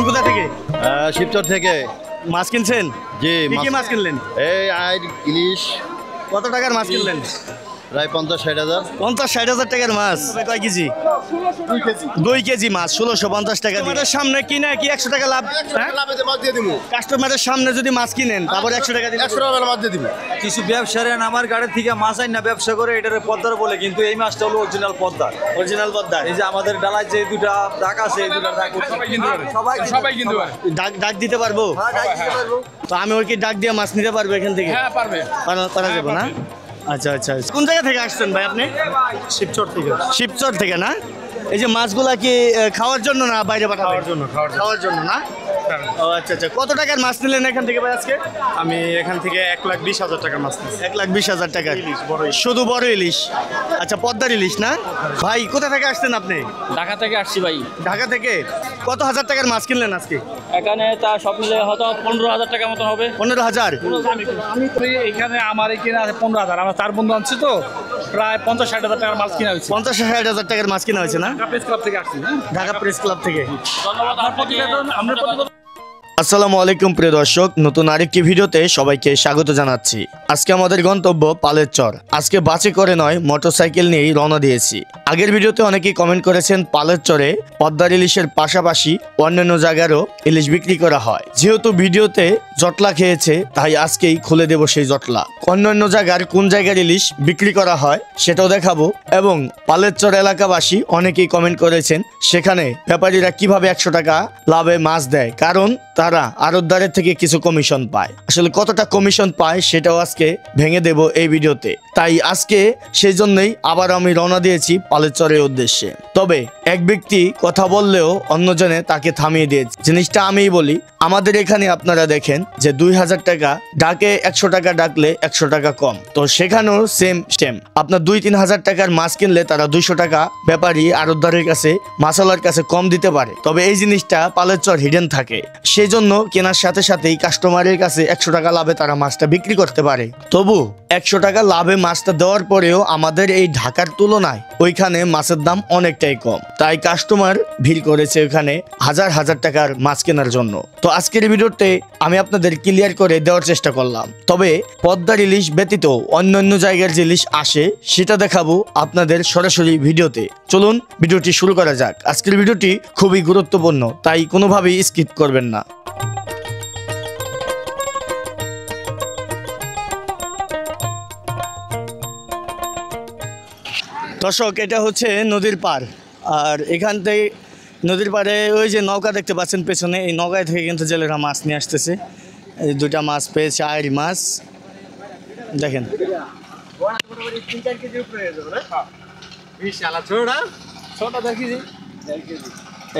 কোথা থেকে? শিবচর থেকে। মাছ কিনছেন? জি। কি মাছ কিনলেন? এই আইর ইলিশ। কত টাকার মাছ কিনলেন? প্রায় 50-60 হাজার। 50-60 হাজার টাকার মাছ। কয় কেজি? 2 কেজি মাছ 1650 টাকা দিয়ে। সামনে কিনে কি 100 টাকা লাভ? কাস্টমারের সামনে যদি মাছ কিনেন তারপর 100 টাকা দিলে 100 টাকা মাছ দিয়ে দিব। কিছু ব্যবসায়ী আমার গাড়ি থেকে মাছ আইন না ব্যবসা করে এটারে পদ্মার বলে, কিন্তু এই মাছটা হলো অরিজিনাল পদ্মা। অরিজিনাল পদ্মা। এই যে আমাদের ডালায় যে দুটা ডাক আছে, এই দুটা ডাক সবাই কিনতে পারে। ডাক দিতে পারবো? তো আমি ওই কি ডাক দিয়ে মাছ নিতে পারবো এখান থেকে? হ্যাঁ পারবে। পারা যাবে না? আচ্ছা আচ্ছা। কোন জায়গা থেকে আসছেন ভাই আপনি? শিবচর থেকে। শিবচর থেকে না? এই যে মাছগুলা কি খাওয়ার জন্য না বাইরে পাঠাবেন? খাওয়ার জন্য না? ও আচ্ছা আচ্ছা। কত টাকার মাছ নিলেন এখান থেকে ভাই আজকে? আমি এখান থেকে 1,20,000 টাকার মাছ নিয়েছি। 1,20,000 টাকা শুধু বড় ইলিশ? আচ্ছা, পদ্মার ইলিশ না? ভাই কোথা থেকে আসছেন আপনি? ঢাকা থেকে আসছি ভাই। ঢাকা থেকে? কত হাজার টাকার মাছ কিনলেন আজকে? এখানে তা সব মিলে হয়তো 15,000 টাকার মতো হবে। 15,000? আমি তো এখানে আমার কিনা আছে 15,000। আমরা 4 বন্ধু আনছি তো প্রায় 50-60 হাজার টাকার মাছ কিনা হয়েছে। 50-60 হাজার টাকার মাছ কিনা হয়েছে না? ঢাকা প্রেস ক্লাব থেকে আসছি। ঢাকা প্রেস ক্লাব থেকে। ধন্যবাদ আপনাকে। আসসালামু আলাইকুম প্রিয় দর্শক, নতুন আরেকটি ভিডিওতে সবাইকে স্বাগত জানাচ্ছি। আজকে আমাদের গন্তব্য পালের চর। আজকে বাসে করে নয়, মোটরসাইকেল নিয়েই রওনা দিয়েছি। আগের ভিডিওতে অনেকেই কমেন্ট করেছেন পালের চরে পদ্মার ইলিশের পাশাপাশি অন্যান্য জায়গারও ইলিশ বিক্রি করা হয়। যেহেতু ভিডিওতে জটলা খেয়েছে, তাই আজকেই খুলে দেব সেই জটলা। অন্যান্য জায়গার কোন জায়গার ইলিশ বিক্রি করা হয় সেটাও দেখাবো, এবং পালের চর এলাকাবাসী অনেকেই কমেন্ট করেছেন সেখানে ব্যাপারীরা কিভাবে 100 টাকা লাভে মাছ দেয়, কারণ তারা আড়তদারের থেকে কিছু কমিশন পায়। আসলে কতটা কমিশন পায় সেটাও আজকে ভেঙে দেব এই ভিডিওতে। তাই আজকে সেই জন্যই আবার আমি রওনা দিয়েছি পালের চরের উদ্দেশ্যে। তবে এক ব্যক্তি কথা বললেও অন্যজনে তাকে থামিয়ে দিয়েছে। জিনিসটা আমিই বলি, আমাদের এখানে আপনারা দেখেন যে 2000 টাকা ডাকে 100 টাকা ডাকলে 100 টাকা কম, তো সেখানেও সেম আপনার 2-3 হাজার টাকার মাছ কিনলে তারা 200 টাকা ব্যাপারী আড়তদারের কাছে মাছওয়ালার কাছে কম দিতে পারে। তবে এই জিনিসটা পালের চর হিডেন থাকে, সেই জন্য কেনার সাথে সাথেই কাস্টমারের কাছে 100 টাকা লাভে তারা মাছটা বিক্রি করতে পারে। তবু 100 টাকা লাভে মাছটা দেওয়ার পরেও আমাদের এই ঢাকার তুলনায় ওইখানে মাছের দাম অনেকটাই কম, তাই কাস্টমার ভিড় করেছে ওখানে হাজার হাজার টাকার মাছ কেনার জন্য। তো আজকের ভিডিওতে আমি আপনাদের ক্লিয়ার করে দেওয়ার চেষ্টা করলাম। তবে পদ্মার ইলিশ ব্যতীত অন্যান্য জায়গার যে ইলিশ আসে সেটা দেখাবো আপনাদের সরাসরি ভিডিওতে। চলুন ভিডিওটি শুরু করা যাক। আজকের ভিডিওটি খুবই গুরুত্বপূর্ণ, তাই কোনোভাবেই স্কিপ করবেন না। দর্শক, এটা হচ্ছে নদীর পার, আর এখান থেকে নদীর পাড়ে ওই যে নৌকা দেখতে পাচ্ছেন পেছনে, এই নৌকায় থেকে কিন্তু জেলেরা মাছ নিয়ে আসতেছে। এই 2টা মাছ পেয়েছে, আইড় মাছ দেখেন।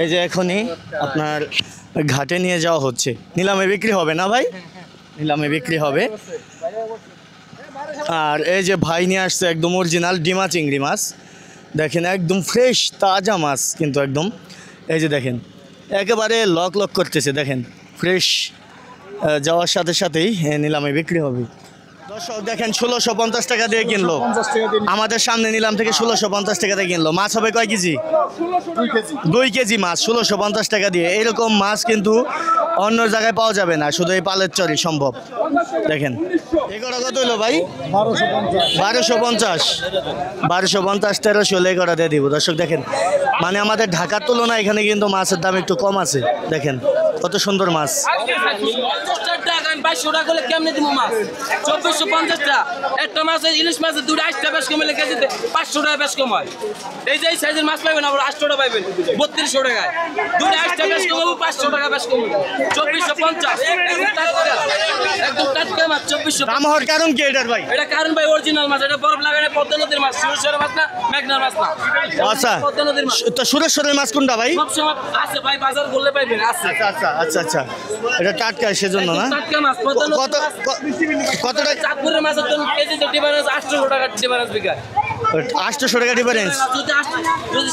এই যে এখনই আপনার ঘাটে নিয়ে যাওয়া হচ্ছে, নিলামে বিক্রি হবে না ভাই? নিলামে বিক্রি হবে। আর এই যে ভাই নিয়ে আসছে একদম অরিজিনাল ডিমা চিংড়ি মাছ, দেখেন একদম ফ্রেশ তাজা মাছ কিন্তু একদম। এই যে দেখেন একেবারে লক করতেছে, দেখেন ফ্রেশ। যাওয়ার সাথে সাথেই নিলামে বিক্রি হবে। দর্শক দেখেন 1650 টাকা দিয়ে কিনলো, আমাদের সামনে নিলাম থেকে 1650 টাকা দিয়ে কিনলো। মাছ হবে কয় কেজি? 2 কেজি মাছ 1650 টাকা দিয়ে। এরকম মাছ কিন্তু অন্য জায়গায় পাওয়া যাবে না, শুধু এই পালের চরই সম্ভব। দেখেন এগুলো কত হলো ভাই? 1250। 1300 এগুলো দিয়ে দিব। দর্শক দেখেন, মানে আমাদের ঢাকার তুলনায় এখানে কিন্তু মাছের দাম একটু কম আছে। দেখেন কত সুন্দর মাছ। 2200 টাকা করে কেমনে দিব মাছ? 2450 টাকা একটা মাছের ইলিশ মাছের 2টা 8টা বেশ কমলে কেজিতে 500 টাকা বেশ কম হয়। এই যে এই সাইজের মাছ পাইবেন আবার 800 টাকা পাইবেন 3200 টাকায়। 2টা 8টা বেশ কমাবো 500 টাকা বেশ কম 2450। একদম টাটকা মাছ 2400। দাম হওয়ার কারণ কি এটার ভাই? এটা কারণ ভাই অরিজিনাল মাছ, এটা বরফ লাগানো পদ্মা নদীর মাছ, সুরেশ্বরের মাছ না, মেঘনার মাছ না। আচ্ছা, পদ্মা নদীর মাছ। তো সুরেশ্বরের মাছ কোনটা ভাই? সব সময় আছে ভাই, বাজার বললে পাইবেন আছে। আচ্ছা, এটা টাটকা সেজন্য না? টাটকা মাছ পদ্মা নদীর মাছ। কত টাকা? চাঁদপুরের মাছের জন্য কেজিতে ডিফারেন্স 800 টাকা ডিফারেন্স বিঘা। 800 টাকা ডিফারেন্স। যদি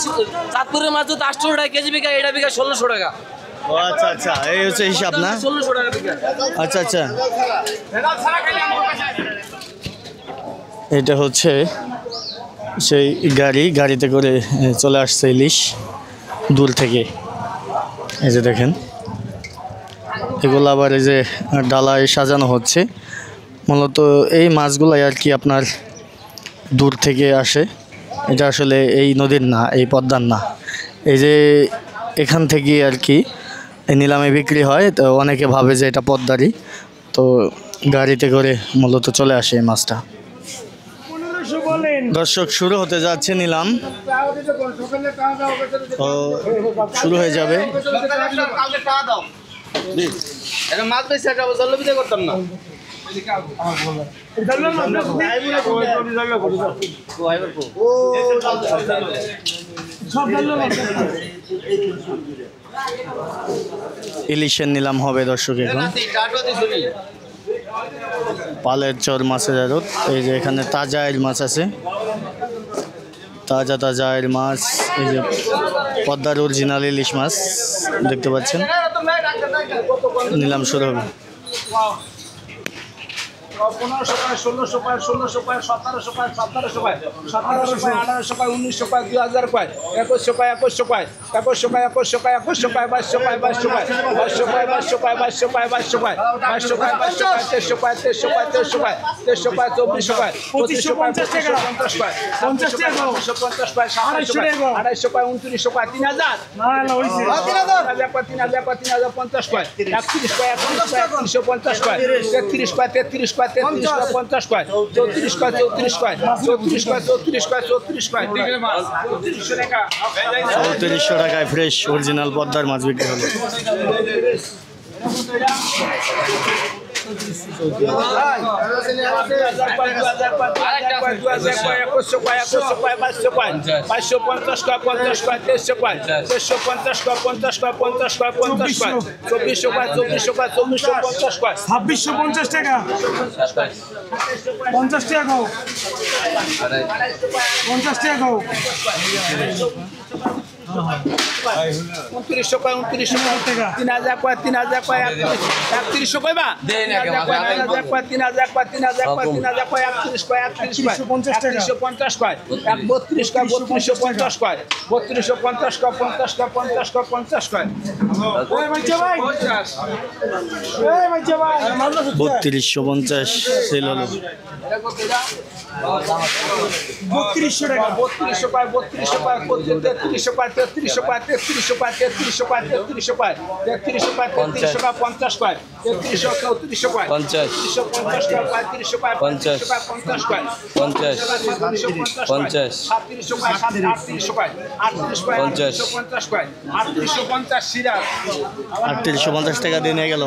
চাঁদপুরের মাছ যদি 800 টাকা কেজি বিঘা, এটা বিঘা 1600 টাকা। ও আচ্ছা আচ্ছা, এই হচ্ছে হিসাব না? 1600 টাকা বিঘা। আচ্ছা আচ্ছা, এটা হচ্ছে সেই গাড়িতে করে চলে আসছে ইলিশ দূর থেকে। এই যে দেখেন, এগুলো আবার এই যে ডালায় সাজানো হচ্ছে। মূলত এই মাছগুলাই আর কি আপনার দূর থেকে আসে। এটা আসলে এই নদীর না, এই পদ্মার না, এই যে এখান থেকে আর কি নিলামে বিক্রি হয়। তো অনেকে ভাবে যে এটা পদ্মারই, তো গাড়িতে করে মূলত চলে আসে এই মাছটা। দর্শক, শুরু হতে যাচ্ছে নিলাম, তো শুরু হয়ে যাবে। মাছ বেশি একটা জল বিদে করতাম না। ইলিশের নিলাম হবে দর্শক এখন। পালের চর মাছের আড়ত। এই যে এখানে তাজা এর মাছ আছে, তাজা এর মাছ। এই যে পদ্মার অরিজিনাল ইলিশ মাছ দেখতে পাচ্ছেন। নিলাম শুরু হবে। 1500 পায়, 1600 পায়, 1600 পায়, 1700 পায়, 1700 পায়, 1700 পায়, 1800 পায়, 1900 পায়, 2000 পায়, 2100 পায়, 2100 পায়, 2100 পায়, 2100 পায়, 2100 পায়, 2200 পায়, 2200 পায়, 2200 পায়, 2200 পায়, 2200 পায়, 2200 পায়, 2200 পায়, 2200 পায়, 2300 পায়, 2300 পায়, 2300 পায়, 2300 পায়, 2400 পায়, 2500 পায়, 50 পায়, 50 টাকা, 50 পায়, 700 পায়, 250 পায়, 2900 পায়, 3000, 3000 পায়, 3000 পায়, 3050 পায়, 31 পায়, 31 পায়, 3150 পায়, 33 পায়, 33 পায়, 33 পায়, 50 পায়, 34 পায়, 34 পায়, 34 পায়, 34 পায়, 34 পায়, 3400 টাকা, 3400 টাকায় ফ্রেশ অরিজিনাল পদ্মার মাছ বিক্রি হলো। উনত্রিশশো কয়, 3000 কয়, 3000 কয়, 3100 কয়বা, 3000 কয়, 3000 কয়, 3000 কয়, 3000 কয়, 3000 কয়, 31 কয়, 3150 কয়, 32 কয়, 3250 কয়, 3250 কয়, 50 কয়, 50 কয়, 50 কয়, 3250 সেল হলো। 3200 টাকা, 3200 পায়, 3200 পায়, 3300 পায়, 3300 পায়, 3300 পায়, 3300 পায়, 3300 পায়, 3300 পায়, 3300 পায়, 50 পায়, 3300 3400 পায়, 3350 পায়, 3300 পায়, 50 পায়, 50 পায়, 50 50 3700 পায়, 3800 পায়, 38 পায়, 50 পায়, 3850 সিরাজ, 3850 টাকা দিয়ে নিয়ে গেল।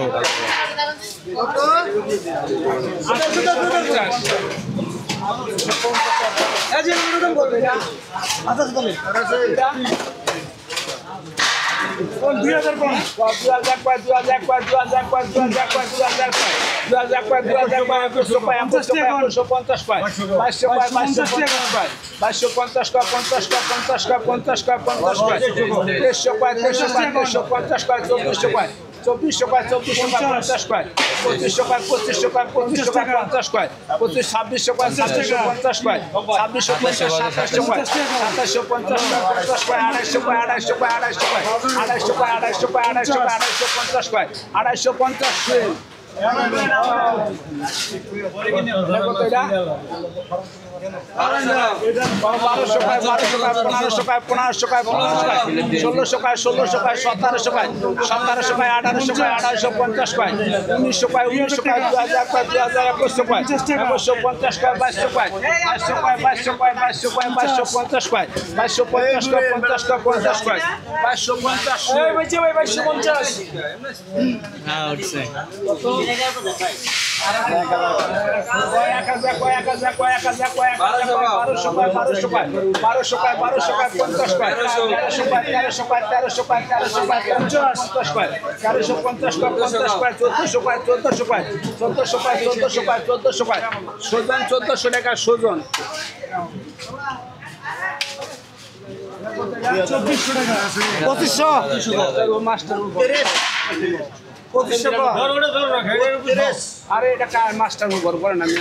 চব্বিশশো পায়, 50 পায়, 2500 পায়, 2500 পায়, 2500 পায়, 50 পায়, 25 2600 পায়, 2750 পায়, 2650 2700 পায়, 2750 পায়, 50 পায়, 250 পায়, 250 পায়, 250 পায়, 250 পায়, 250 পায়, 250 পায়, 250 1200 পায়, 1500 পায়, 1600 পায়, 1700 পায়, 1700 পায়, 1800 পায়, 1800 পায়, 1850 পায়, 1900 পায়, 2000 পায়, 2100 পায়, 2150 পায়, 2200 পায়, 2200 পায়, 2250 পায়, 2250 পায়, 50 পায়, 1400 টাকা সোজন। 2500 মাস্টার 2500 আরে এটা কার মাস্টার উপর বলেন আমি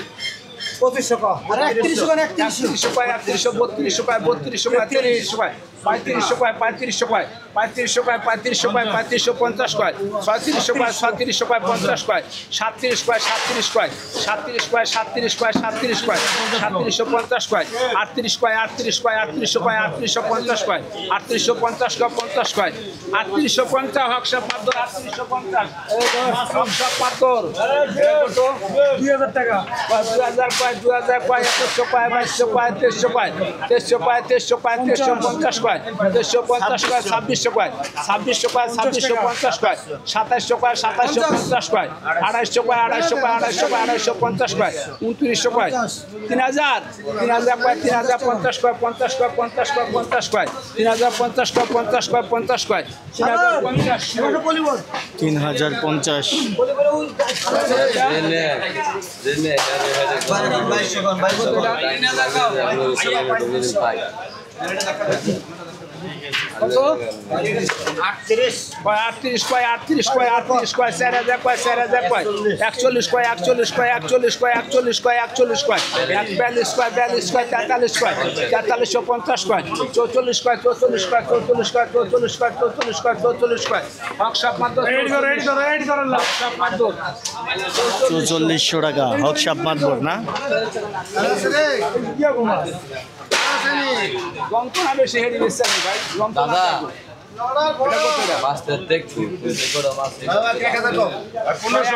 2500 আরে 3100 3200 3300 3500 3500 3500 3550 3630 50 37 37 37 37 3750 38 3850 হকশাপ মাদর 3850 হকশাপ মাদর 2000 টাকা 2000 2100 2200 2300 2350 2350 2600 2600 2650 2700 2750 250 250 2900 3000 3050 50 50 3050 3050 কত 38 38 4000 4000 41 41 হকশাপ মাত্র 4400 টাকা হকশাপ মাদবর না যন্ত্রণা বেশি হেরি বেশি ভাই দাদা মাস্টার দেখছি মাছ 1500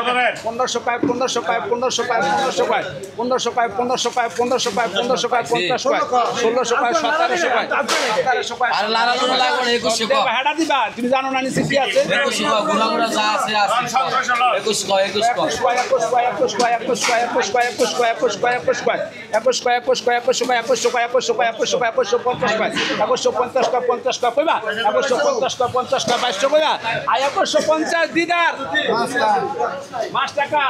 পায় 1500 পায় 1500 পায় 1500 পায় 1500 পায় 1500 পায় 1500 পায় 1500 পায় 50 পায় 1600 পায় 1700 পায় 1700 পায় আর লাগানো লাগবে 2100 কো হাড়া দিবা তুমি জানো না নিচে কি আছে 2100 কো গুণাগুণা যা আছে 21 কো 21 কো 2150 দিদার 5 টাকা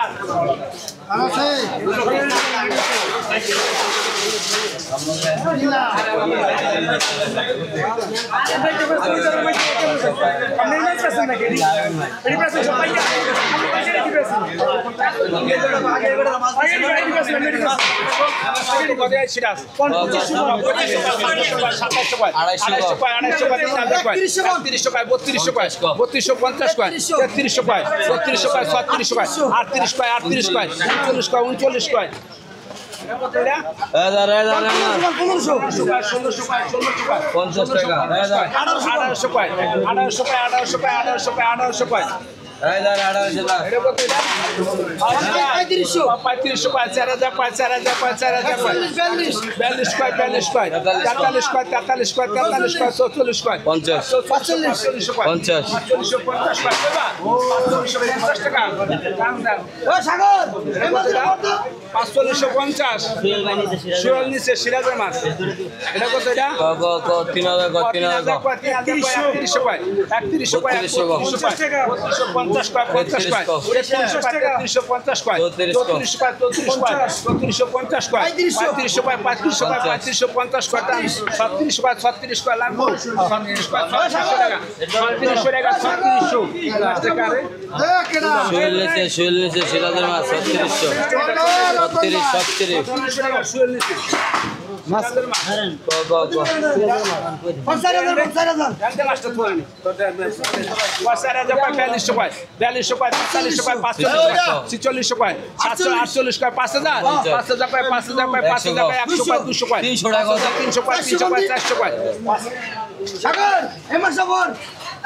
সিরাজের মাছ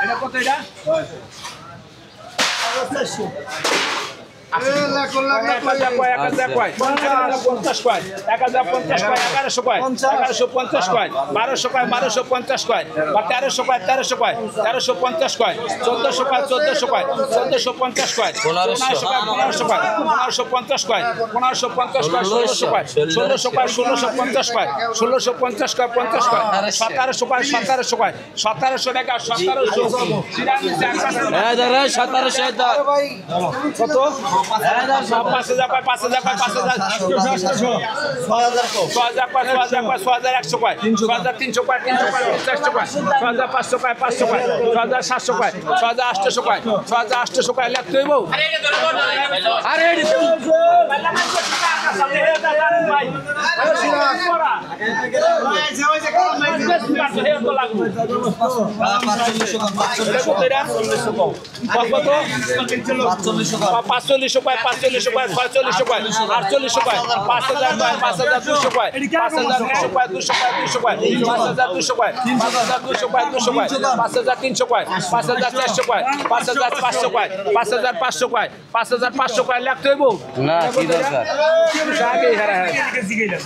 এটা কত এটা 1700 5,000 কয় 5,000 কয় 5,000 6,000 কয় 6,100 কয় 6,300 কয় 350 কয় 6,500 কয় 500 কয় 6,700 কয় 6,800 কয় 6,800 কয় লাগতে হইব আরে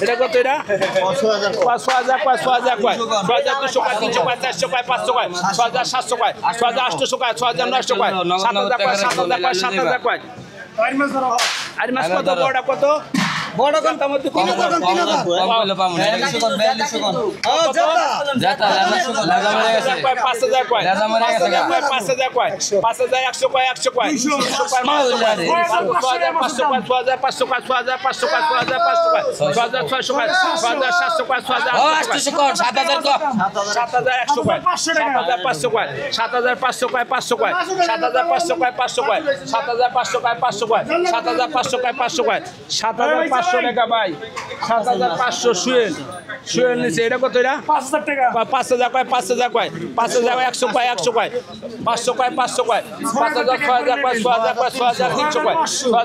এটা কত এটা 6,000 কয় 6,000 কয় 6,200 কয় 300 কয় 400 কয় 500 কয় 6,700 কয় 6,800 কয় 6,900 কয় 7,000 কয় 7,000 কয় 7,000 কয় আর মাছ কত বড় কত বড় কোন তার মধ্যে কোন কোন 5,000 কয় 5,000 কয় 5,100 কয় 100 কয় 6,500 কয় 6,500 কয় 6,500 কয় 6,500 কয় 6,600 কয় 6,700 কয় 6,800 কয় 7,100 কয় 7,500 কয় 7,500 কয় 500 কয় 7,500 কয় 500 কয় 7,500 কয় 500 কয় 7,500 কয় 500 কয় 7,500 টাকা ভাই 7,500 শুয়েল নিচে এটা কত এটা 5,000 টাকা 5,000 কয় 5,000 কয় 5,000 100 কয় 100 কয় 500 কয় 500 কয় 5,000 6,000 কয় 6,000 কয় 6,300 কয়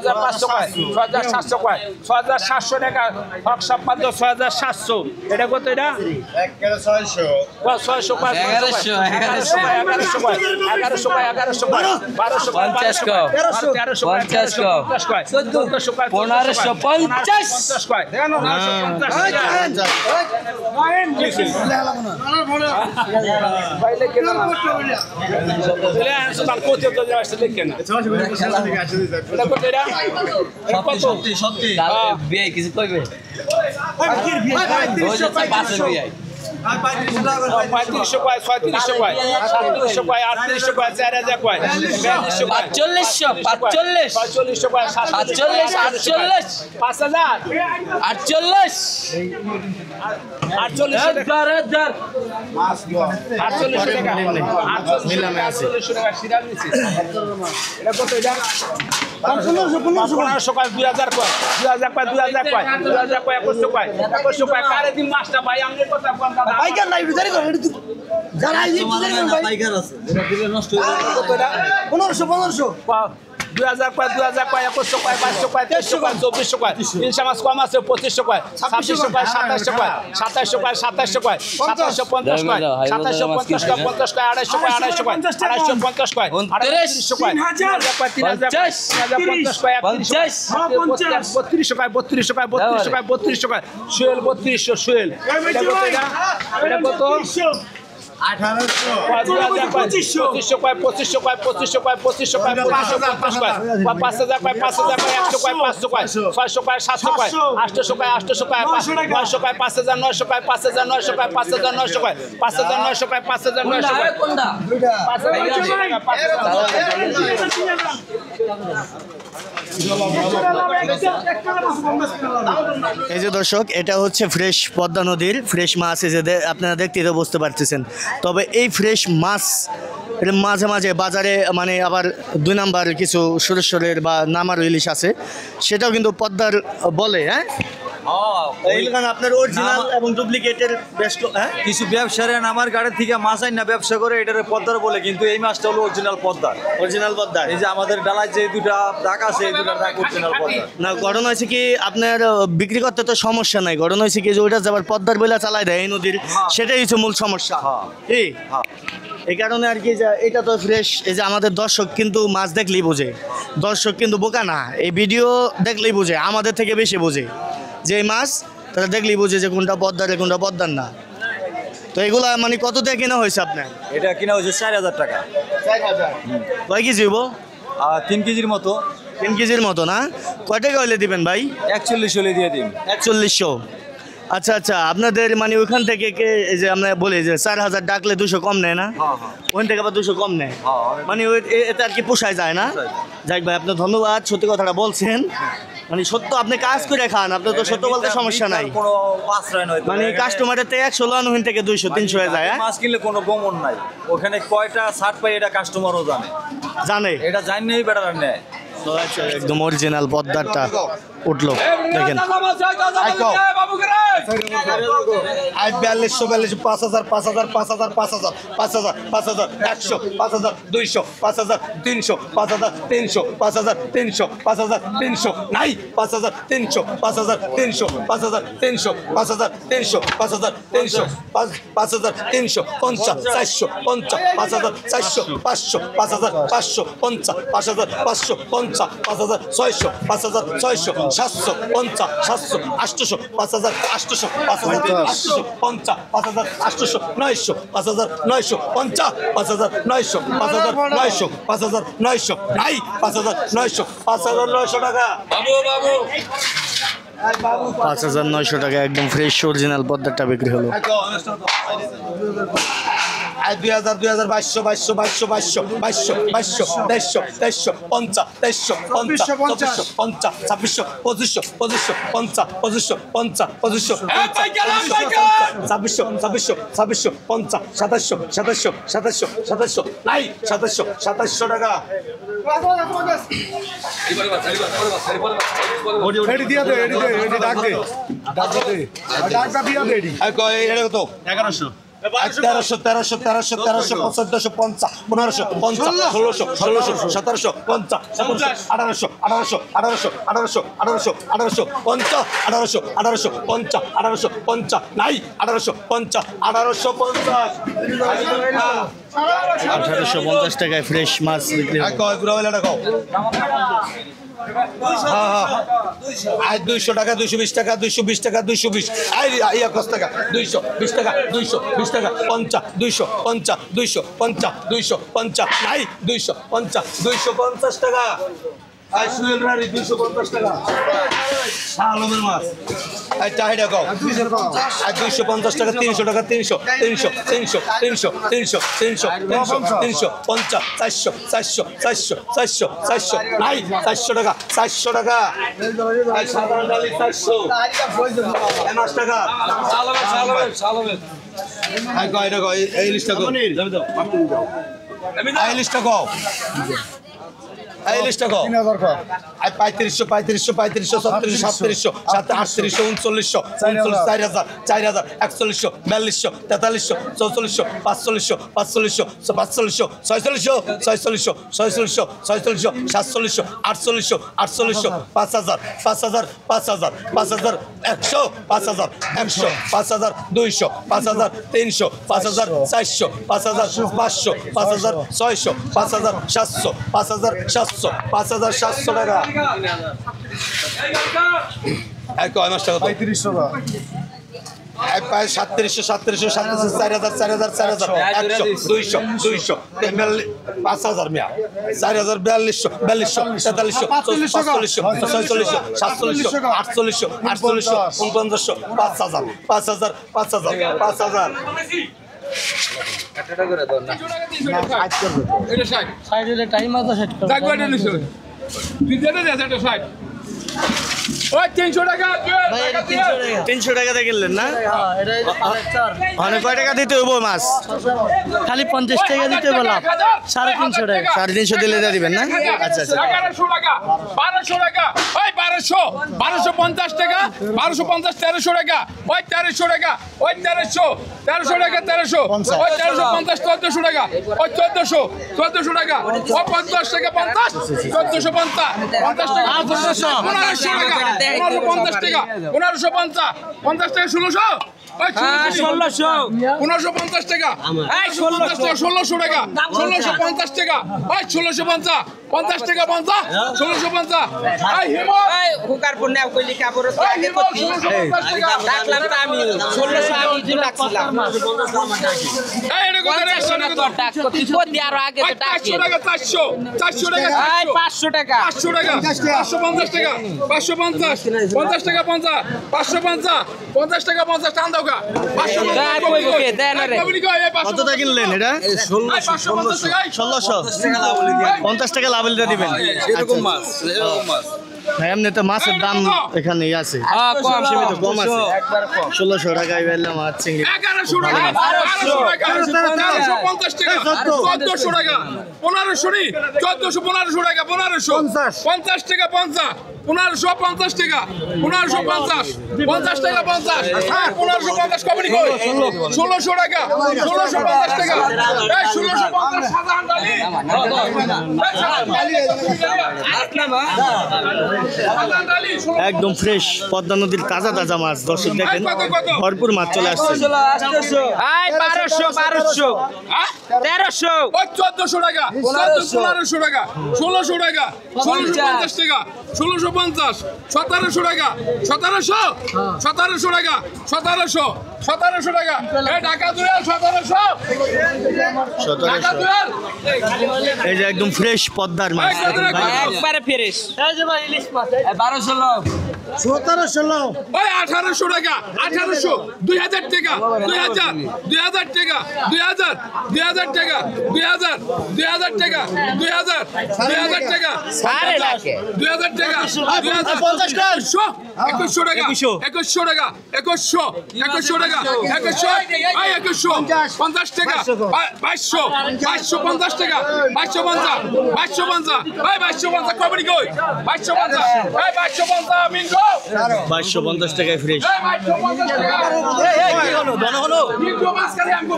6,500 কয় 6,700 কয় 6,700 টাকা হক সম্পাদ্য 6,700 এটা কত এটা 600 কয় 1100 কয় 1100 কয় 1100 কয় 1200 কয় 1300 কয় 50 কয় 1400 কয় 1550 কয় 950 ভাই লেখেন না বলে আনছো তার কোতে তো যাচ্ছে লেখেন না এটা কত এটা সত্যি বিয়ে কিছু কইবে বিয়ে 3500 কয় 3600 কয় 3700 কয় 3800 কয় 4000 কয় 4500 4500 কয় 47 5000 48 নিলামে আছে সিরাম নিচে এটা কত এটা 1500 কয় 2000 কয় 2000 কয় 2000 কয় 2000 কয় 2100 কয় 2100 কয় কারে দিন মাছটা ভাই আমাদের কথা কোন দাদা বাইকার নাই জানি করে যারা এই বাইকার আছে এটা দিলে নষ্ট হয়ে যাবে কত এটা 1500 2000 কয় 2000 কয় 2100 কয় 2200 কয় 2300 কয় 2400 কয় ইনশা মাছ কম আছে 2500 কয় 2600 কয় 2700 কয় 2700 কয় 2700 কয় 2750 কয় 2750 কয় 50 কয় 250 কয় 250 কয় 250 কয় 300 কয় 3000 কয় 3050 কয় 3200 কয় 3200 কয় 3200 কয় 3200 কয় শুয়েল 3200 শুয়েল এটা কত এটা কত 1800 2500 কয় 2500 কয় 2500 কয় 2500 কয় 2550 কয় 5000 কয় 5000 কয় 100 কয় 500 কয় 600 কয় 700 কয় 800 কয় 800 কয় 900 কয় 5900 কয় 5900 কয় 5900 কয় 5900 কয় 5900 কয় কোনটা এই যে দর্শক এটা হচ্ছে ফ্রেশ পদ্মা নদীর ফ্রেশ মাছ এই যে আপনারা দেখতে তো বুঝতে পারতেছেন তবে এই ফ্রেশ মাছ এর মাঝে মাঝে বাজারে মানে আবার 2 নাম্বার কিছু সুরেশ্বরের বা নামার ইলিশ আছে সেটাও কিন্তু পদ্মার বলে হ্যাঁ এইখানে আপনার অরিজিনাল এবং ডুপ্লিকেটের বেস্ট হ্যাঁ কিছু ব্যবসায়ী আমার গাড়ি থেকে মাছ আইন না ব্যবসা করে এটারে পদ্মার বলে কিন্তু এই মাছটা হলো অরিজিনাল পদ্মার অরিজিনাল পদ্মা এই যে আমাদের ডালায় যে দুটা দাগ আছে এই দুটা দাগ অরিজিনাল পদ্মার না ঘটনা হয়েছে কি আপনার বিক্রি করতে তো সমস্যা নাই ঘটনা হয়েছে কি যে ওইটা যাবার পদ্মার বেলা চালায় দেয় এই নদীর সেটাই হচ্ছে মূল সমস্যা এই এই কারণে আর কি যে এটা তো ফ্রেশ এই যে আমাদের দর্শক কিন্তু মাছ দেখলেই বোঝে দর্শক কিন্তু বোকা না এই ভিডিও দেখলেই বোঝে আমাদের থেকে বেশি বোঝে যে মাছ তারা দেখলেই বোঝে যে কোনটা পদ্মার কোনটা পদ্মার না তো এগুলা মানে কত দিয়ে কেনা হয়েছে আপনার এটা কিনা হয়েছে 4000 টাকা 4000 কয় কেজি হইব 3 কেজির মতো 3 কেজির মতো না কয় টাকা হইলে দিবেন ভাই 41 হলে দিয়ে দিন 4100 আচ্ছা আচ্ছা, আপনাদের মানে ওইখান থেকে এই যে আমরা বলি যে 4000 ডাকলে 200 কম নেয় না? ওখান থেকে আবার 200 কম নেয়, মানে এটা আর কি পোষায় যায় না? যাই ভাই, আপনার ধন্যবাদ, সত্যি কথাটা বলছেন। মানে সত্য আপনি কাজ করে খান, আপনার তো সত্য বলতে সমস্যা নাই। কোনো আশ্রয় নয়, মানে কাস্টমারের থেকে 100 লন ওখান থেকে 200-300 হয়ে যায়। মাছ কিনলে কোনো গমন নাই, ওখানে কয়টা ছাড় পাই এটা কাস্টমারও জানে এটা জানলেই বেটার নেয়। তো আচ্ছা, একদম অরিজিনাল পদ্মারটা উঠলো দেখেন। আজ 4200 5000 5000 5000 5000 5000 5000 100 5000 200 5000 300 5000 300 5000 300 5000 300 নাই 5000 300 5000 300 5000 300 5000 300 5000 300 5000 300 50 400 50 5000 400 500 5000 500 50 5000 500 50 5000 600 5000 600 700 50 700 800 5000 800 5000 800 50 5000 800 900 5000 900 50 5000 900 5000 900 5000 900 নাই 5000 900 5900 টাকা 5900 টাকা একদম ফ্রেশ অরিজিনাল পদ্মারটা বিক্রি হলো। 2000 2200 2200 2200 2200 2200 2300 50 2300 50 2400 50 2600 2500 2500 50 2500 50 2500 2600 2600 50 2700 2700 2700 2700 নাই 2700 2700 টাকা এডি দিয়া দে এডি ডাক দে ডাকটা দিয়া দে এডি আর কয় এটা কত 1100 1300 1300 1300 1300 1450 1500 50 1600 1600 1700 50 1700 1800 1800 1800 1800 1800 50 1800 1800 50 1800 50 নাই 1800 50 1850 টাকায় ফ্রেশ মাছ বিক্রি হলো। কয় গুড়া বেলাটা কও আজ 200 টাকা 220 টাকা 220 টাকা 220 আই 21 টাকা 220 টাকা 220 টাকা 50 250 250 250 নাই 250 250 টাকা আই সুয়েল রানি 250 টাকা শালমের মাছ আই চাহিদা কও আই 250 টাকা 300 টাকা 300 300 300 300 300 300 300 50 400 400 400 400 400 নাই 400 টাকা 400 টাকা আই সাধারণ ডালি 400 50 টাকা আই কয় টাকা এই লিস্টটা কও এই লিস্টটা কও এই লিস্টটা কও 3000 কর আই 3500 3500 3500 3700 3700 3900 4000 4000 4100 4200 4300 4400 4500 4500 4500 4600 4600 4600 4700 4800 4800 5000 5000 5000 5000 100 5000 100 5000 200 5000 300 5000 400 5000 500 5000 600 5000 700 5000 700 5700 টাকা এক কয় মাস টাকা 3500 টাকা এক পায় 3700 4000 4000 100 200 200 5000 মিয়া 4000 4200 4300 4500 4600 4700 4800 4800 5000 5000 5000 5000 টাইম আছে সেট করো ওই 300 টাকা ভাই এটা 300 টাকা 300 টাকাতে কিনলেন না? হ্যাঁ এটা চার মানে কয় টাকা দিতে হইব মাছ? খালি 50 টাকা দিতে বললাম 350 টাকা 350 দিলে দিয়ে দিবেন না? আচ্ছা আচ্ছা 1100 টাকা 1200 টাকা ওই 1200 1250 টাকা 1250 1300 টাকা ওই 1300 টাকা ওই 1300 টাকা 1300 ওই 1350 1400 টাকা ওই 1400 টাকা ওই 50 টাকা 50 1450 50 টাকা 1500 টাকা 1550 টাকা 1550 50 টাকা 1600 হ্যাঁ 1600 1550 টাকা এই 1600 1600 টাকা 1650 টাকা 1650 50 টাকা 50 1650 এই হিমো এই হুকার পর নাও কইলি কাপড় আগে করতি ডাকলাম তো আমি 1600 আমি দিন ডাকছিলাম এই এটা কত রে 50 টাকা তো ডাক করতি করতি আর আগে তো ডাকি 400 টাকা 400 টাকা এই 500 টাকা 500 টাকা 550 টাকা 550 50 টাকা 50 550 50 টাকা 50 টান দাও গা 550 দেন কই বকে দেন রে কতটা কিনলেন এটা? 550 টাকা 1600 50 টাকা লাভেলটা দিবেন। এরকম মাছ এরকম মাছ হ্যাঁ, এমনি তো মাছের দাম এখানে আছে, হ্যাঁ কম সীমিত কম আছে। 1600 টাকায় বেললাম মাছ চিংড়ি। 1100 টাকা 1200 টাকা 1350 টাকা 1400 টাকা 1500 নি 1400 1500 টাকা 1500 50 টাকা 50 1550 টাকা 1550 50 টাকা 50 1550 কমনি কই 1600 টাকা 1650 টাকা এই 1650 সাধারণ ডালি সাধারণ ডালি একদম ফ্রেশ পদ্মা নদীর তাজা তাজা মাছ। দর্শক দেখেন ভরপুর মাছ চলে আসছে। এই 1200 1300 ওই 1400 টাকা 1500 টাকা 1600 টাকা 1650 টাকা 1650 1700 টাকা 1700 টাকা 1700 টাকা এই ঢাকা দুয়াল 1700 ঢাকা 1700 দুয়াল এই যে একদম ফ্রেশ পদ্মার মাছ দেখেন ভাই। একবারে ফ্রেশ এই যে ভাই ইলিশ মাছ 1200 লোক 1700 ওই 1800 টাকা 1800 2000 টাকা 2000 টাকা 2000 টাকা 2000 টাকা 2000 টাকা সাড়ে লাখে 2000 টাকা 2050 টাকা 2100 টাকা 2100 টাকা 2100 টাকা 2100 50 টাকা 2250 টাকা 2250 এই 2250 কবরি কই 2250 এই 2250 মিন গো 2250 টাকায় ফ্রেশ। এই 2250 টাকা এই কি হলো দন হলো মিন গো মাছ কালি আমগো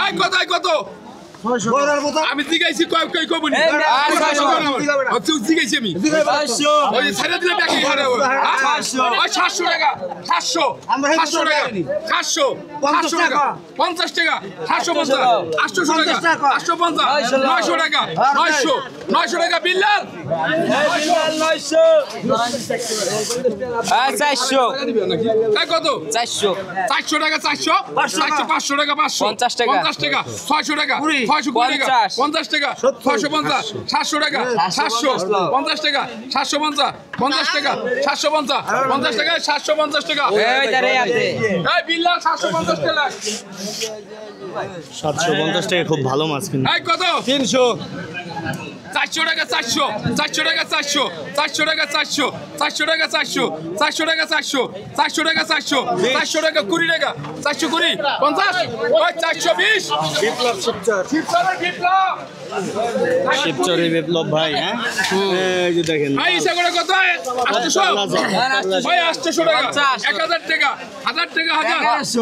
এই কত আমি জিগাইছি কয় কয় কবনি তুই জিগাইছি আমি ওই যে ছেড়ে দিলে টাকা হারে ওই 700 টাকা 700 টাকা 700 টাকা 50 টাকা 750 800 টাকা 850 900 টাকা 900 টাকা বিল্লাল 400 এই কত 400 টাকা 400 500 টাকা 500 50 টাকা 50 টাকা 600 টাকা 620 টাকা 50 টাকা 650 700 টাকা 700 50 টাকা 750 50 টাকা 750 50 টাকা 750 টাকা এই দাঁড়ে আছে এই বিল্লাল 750 টাকা 750 টাকা খুব ভালো মাছ কিন্তু। এই কত 300 400 টাকা 400 400 টাকা 400 400 টাকা 400 400 টাকা 400 400 টাকা 400 400 টাকা 400 400 টাকা 20 টাকা 420 50 ওই 420 বিপ্লব শিবচরের বিপ্লব ভাই। হ্যাঁ, এই যে দেখেন ভাই ইসা করে কত 800 ভাই 800 টাকা 1000 টাকা 1000 টাকা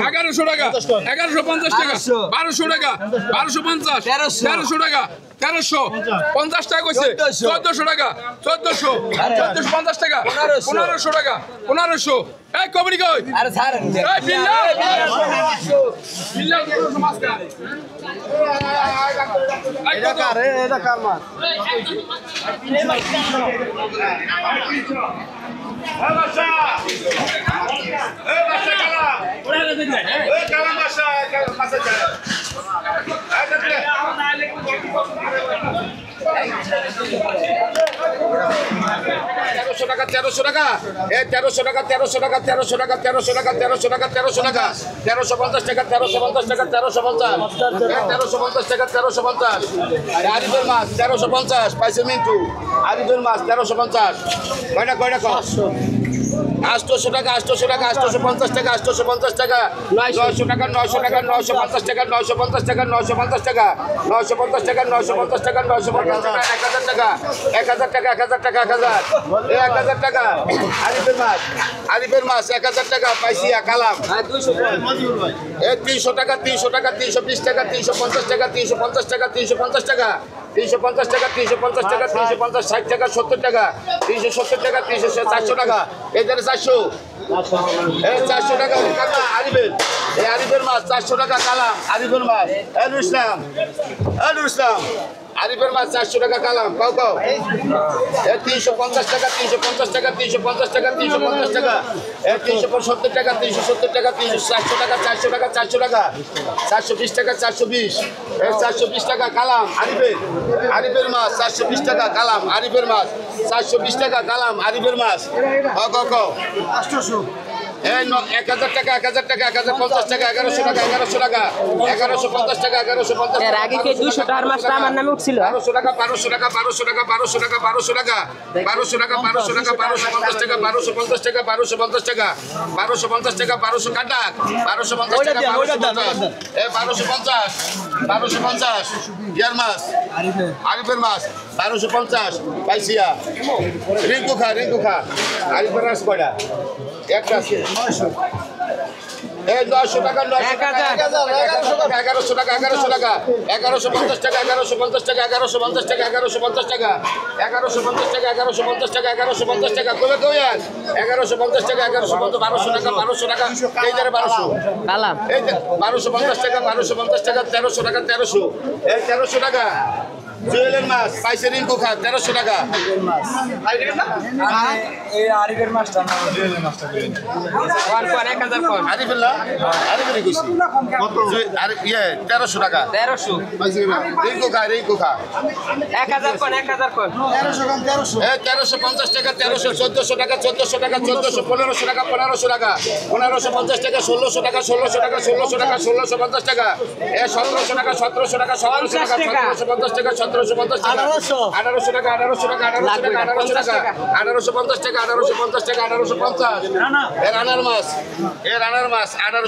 1100 টাকা 1150 টাকা 1200 টাকা 1250 1300 টাকা 1350 টাকা কইছে 1400 টাকা 1450 টাকা 1500 টাকা 1500 এই কবরি কই আরে ছাড়েন এই বিল্লাল বিল্লাল মাছ কা এই কত এটা কার মাছ টাকা 1300 টাকা এই 1300 টাকা 1300 টাকা 1300 টাকা 1300 টাকা 1300 টাকা 1300 টাকা 1350 টাকা 1350 টাকা 1350 1350 টাকা 1350 আরিফের মাছ 1350 পাইছে মিন্টু আরিফের মাছ 1350 কয়টা 800 টাকা 800 টাকা 850 টাকা 850 টাকা 900 টাকা 900 টাকা 950 টাকা 950 টাকা 950 টাকা 950 টাকা 950 টাকা 950 টাকা 1000 টাকা 1000 টাকা 1000 টাকা 1000 টাকা আরিফের মাছ 1000 টাকা পাইছি কালাম 300 টাকা 300 টাকা 320 টাকা 350 টাকা 350 টাকা 350 টাকা 350 টাকা 350 টাকা 350 60 টাকা 70 টাকা 370 টাকা 400 টাকা এই যে 400 এই 400 টাকা আরিফের এই আরিফের মাছ 400 টাকা কালাম আরিফের মাছ নুর ইসলাম আরিফের মাছ 400 টাকা কালাম কাউ 350 টাকা 350 টাকা 350 টাকা 350 টাকা 370 টাকা 370 টাকা 400 টাকা 400 টাকা 400 টাকা 420 টাকা 420 420 টাকা কালাম আরিফের মাছ 420 টাকা কালাম আরিফের মাছ 420 টাকা কালাম আরিফের মাছ কাউ 1000 টাকা 1000 টাকা 1050 টাকা 1100 টাকা 1100 টাকা 1150 টাকা 1150 এর আগে কি 200 টাকার মাছটা আমার নামে উঠছিল 1200 টাকা 1200 টাকা 1200 টাকা 1200 টাকা 1200 টাকা 1200 টাকা 1200 টাকা 1250 টাকা 1250 টাকা 1250 টাকা 1250 টাকা 1200 কাটা 1250 টাকা 1250 ইয়ার মাছ আরিফের মাছ 1250 পাইছিয়া রিঙ্কু খা আরিফের মাছ কয়টা একটা আছে 900 টাকা 900 টাকা 1100 টাকা 1150 টাকা 1150 টাকা 1150 টাকা 1150 টাকা 1150 টাকা 1150 টাকা 1150 টাকা 1150 টাকা কবে 1150 টাকা 1150 1200 টাকা 1200 টাকা এই যারে 1200 কালাম এই 1250 টাকা 1250 টাকা 1300 টাকা 1300 এই 1300 টাকা জুয়েলের মাছ পাইছে রিঙ্কু খা 1300 টাকা এই আরিফের মাছটা না জুয়েলের মাছটা কোন 1000 কোন আরিফের না আরিফের কইছি কত আরে 1300 টাকা 1300 রিঙ্কু খা 1000 কোন 1350 টাকা 1400 টাকা 1400 টাকা 1500 টাকা 1500 টাকা 1550 টাকা 1600 টাকা 1600 টাকা 1600 টাকা 1650 টাকা 1700 টাকা 1700 টাকা 1700 টাকা 1750 টাকা 1750 টাকা 1800 টাকা 1800 টাকা 1800 টাকা 1800 টাকা 1850 টাকা 1850 টাকা 1850 রানার মাছ 1800